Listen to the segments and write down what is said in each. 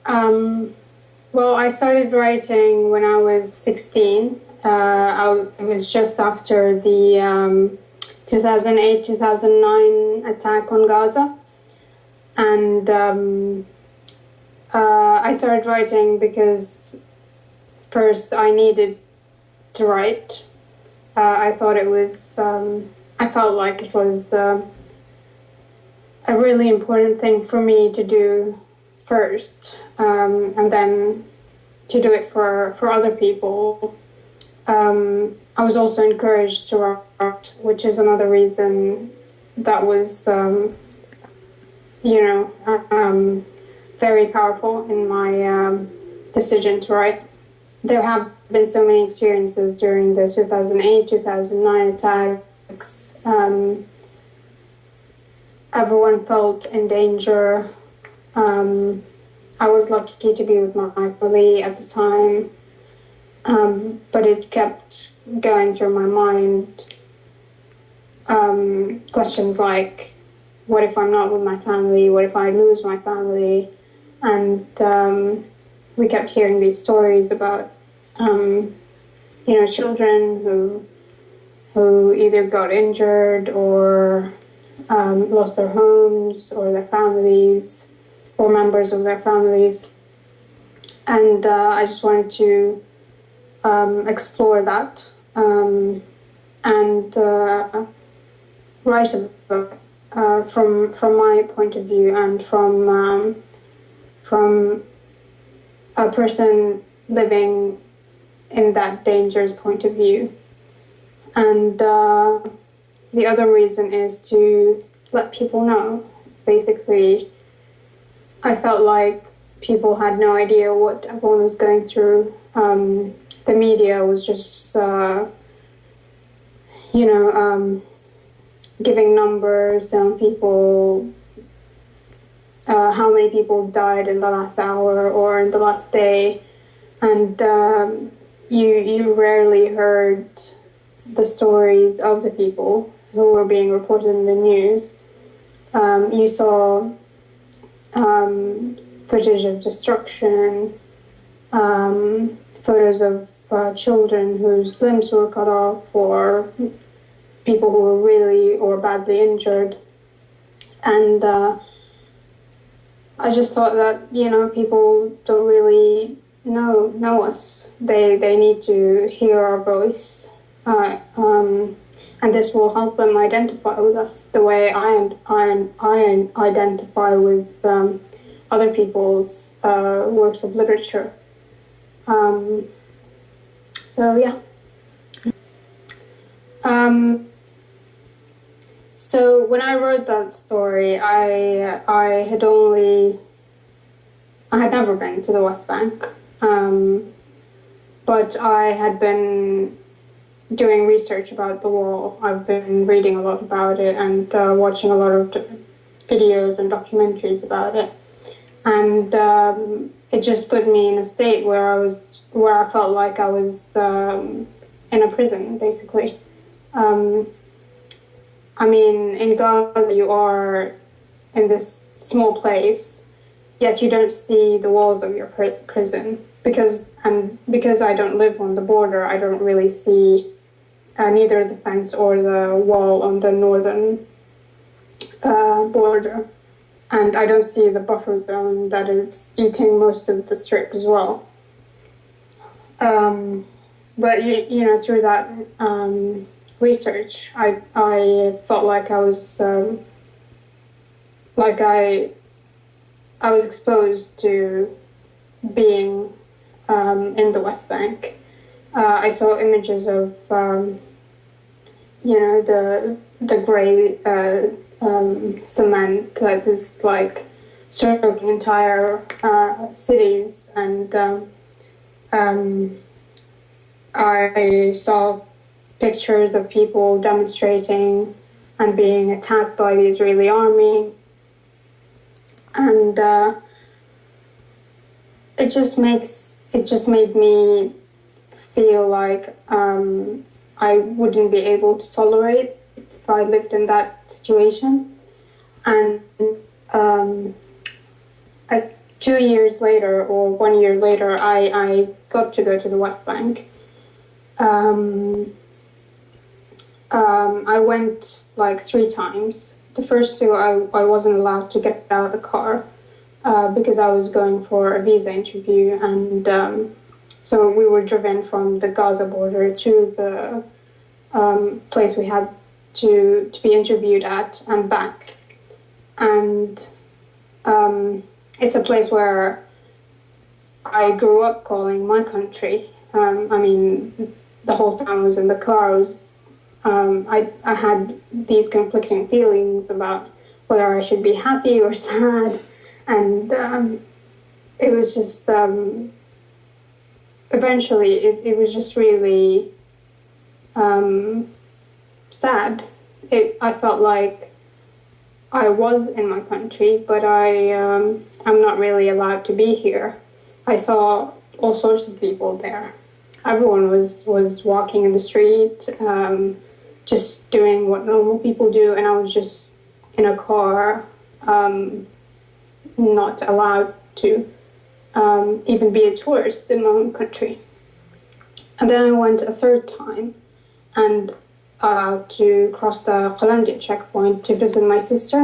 Well, I started writing when I was 16. It was just after the 2008-2009 attack on Gaza. And I started writing because first I needed to write. I thought it was, I felt like it was a really important thing for me to do first, and then to do it for other people. I was also encouraged to write, which is another reason that was, very powerful in my decision to write. There have been so many experiences during the 2008-2009 attacks. Everyone felt in danger. I was lucky to be with my family at the time, but it kept going through my mind. Questions like, what if I'm not with my family? What if I lose my family? And we kept hearing these stories about, children who either got injured or lost their homes or their families or members of their families. And I just wanted to explore that and write a book from my point of view and from a person living in that danger's point of view. And the other reason is to let people know. Basically, I felt like people had no idea what everyone was going through. The media was just, giving numbers, telling people how many people died in the last hour or in the last day, and you rarely heard the stories of the people who were being reported in the news. You saw footage of destruction, photos of children whose limbs were cut off, or people who were really or badly injured. And I just thought that, people don't really know us. They need to hear our voice, and this will help them identify with us the way I identify with other people's works of literature. So when I wrote that story, I had never been to the West Bank, but I had been doing research about the wall. I've been reading a lot about it and watching a lot of videos and documentaries about it, and it just put me in a state where I felt like I was in a prison, basically. In Gaza, you are in this small place, yet you don't see the walls of your prison because I don't live on the border. I don't really see neither the fence or the wall on the northern border, and I don't see the buffer zone that is eating most of the strip as well. But through that research, I felt like I was I was exposed to being in the West Bank. I saw images of the gray cement that is like circling entire cities, and I saw pictures of people demonstrating and being attacked by the Israeli army, and it just made me feel like I wouldn't be able to tolerate if I lived in that situation, and I 2 years later or 1 year later, I got to go to the West Bank. I went like 3 times. The first 2, I wasn't allowed to get out of the car because I was going for a visa interview, and so we were driven from the Gaza border to the place we had to be interviewed at and back. And it's a place where I grew up calling my country. I mean, the whole time I was in the car, I had these conflicting feelings about whether I should be happy or sad, and it was just eventually it was just really sad. I felt like I was in my country, but I'm not really allowed to be here. I saw all sorts of people there. Everyone was walking in the street, just doing what normal people do, and I was just in a car, not allowed to even be a tourist in my own country. And then I went a 3rd time and to cross the Qalandia checkpoint to visit my sister.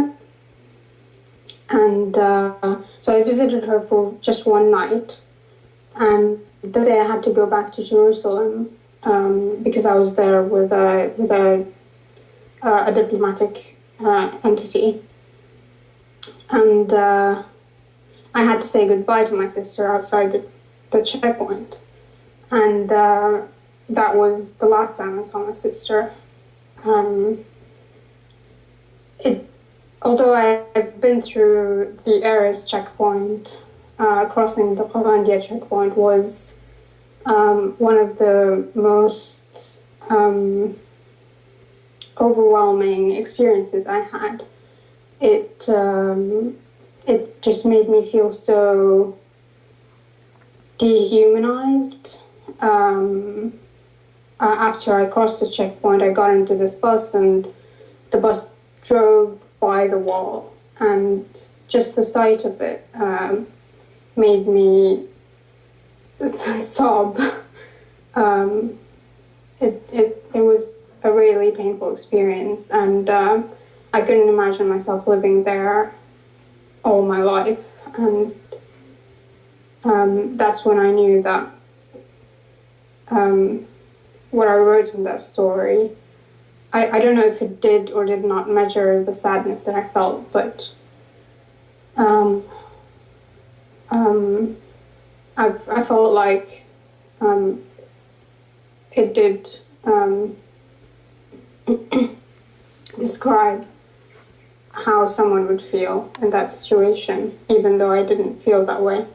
And so I visited her for just 1 night. And the day I had to go back to Jerusalem because I was there with a diplomatic entity. And I had to say goodbye to my sister outside the checkpoint. And that was the last time I saw my sister. Although I've been through the Erez checkpoint, crossing the Qalandia checkpoint was one of the most overwhelming experiences I had. It just made me feel so dehumanized. After I crossed the checkpoint, I got into this bus, and the bus drove by the wall, and just the sight of it made me sob. It was a really painful experience, and I couldn't imagine myself living there all my life. And that's when I knew that what I wrote in that story, I don't know if it did or did not measure the sadness that I felt, but I felt like it did describe how someone would feel in that situation, even though I didn't feel that way.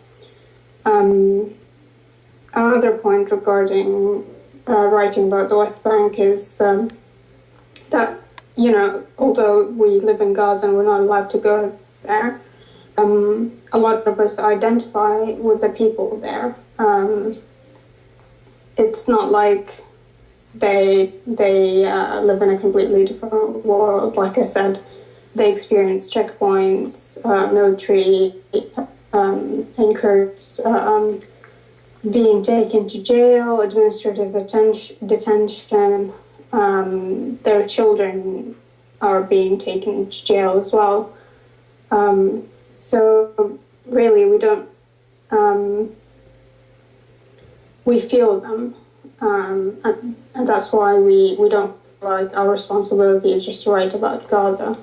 Another point regarding writing about the West Bank is that, you know, although we live in Gaza and we're not allowed to go there, a lot of us identify with the people there. It's not like they live in a completely different world. Like I said, they experience checkpoints, military incurs, being taken to jail, administrative detention. Their children are being taken to jail as well. So really, we don't. We feel them, and that's why we don't feel like our responsibility is just to write about Gaza.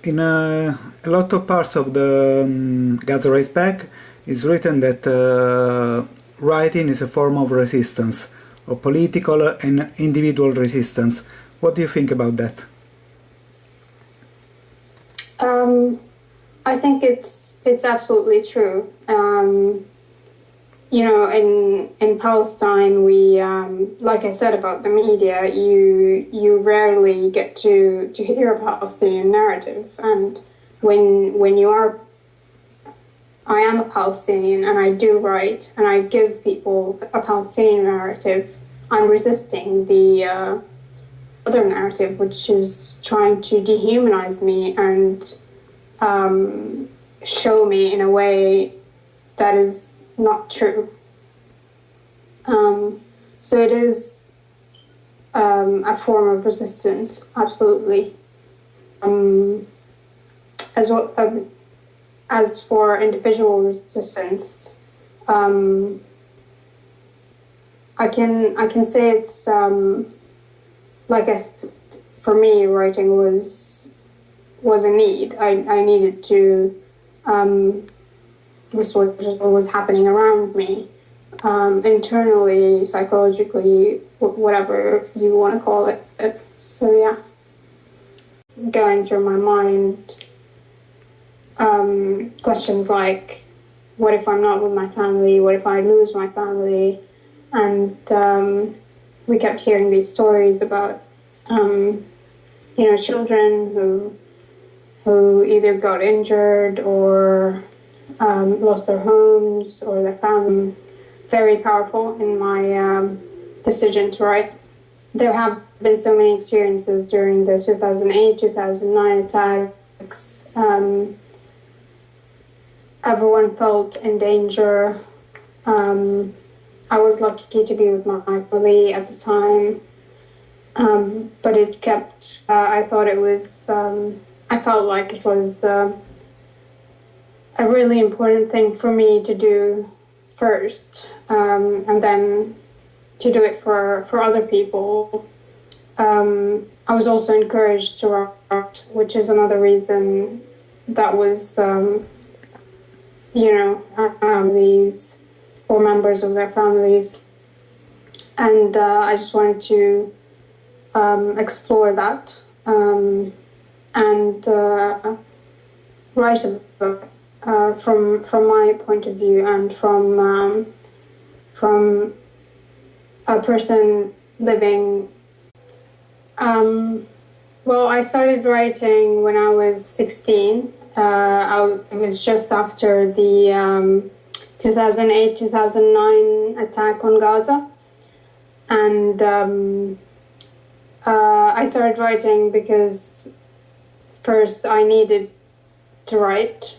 In a lot of parts of the Gaza Writes Back, it's written that writing is a form of resistance, of political and individual resistance. What do you think about that? I think it's absolutely true. You know, in Palestine, we, like I said about the media, you rarely get to hear a Palestinian narrative. And when you are, I am a Palestinian, and I do write, and I give people a Palestinian narrative, I'm resisting the other narrative, which is trying to dehumanize me and show me in a way that is not true. So it is a form of resistance, absolutely. As for individual resistance, I can say it's for me, writing was a need. I needed to. This was what was happening around me, internally, psychologically, whatever you want to call it. So yeah, going through my mind, questions like, what if I'm not with my family? What if I lose my family? And we kept hearing these stories about, children who either got injured or lost their homes or their family. Very powerful in my decision to write. There have been so many experiences during the 2008-2009 attacks. Everyone felt in danger. I was lucky to be with my family at the time, but it kept. I thought it was. I felt like it was a really important thing for me to do first, and then to do it for other people. I was also encouraged to write, which is another reason that was, families or members of their families. And I just wanted to explore that and write a book from my point of view and from a person living. Well, I started writing when I was 16. It was just after the 2008-2009 attack on Gaza. And I started writing because first I needed to write.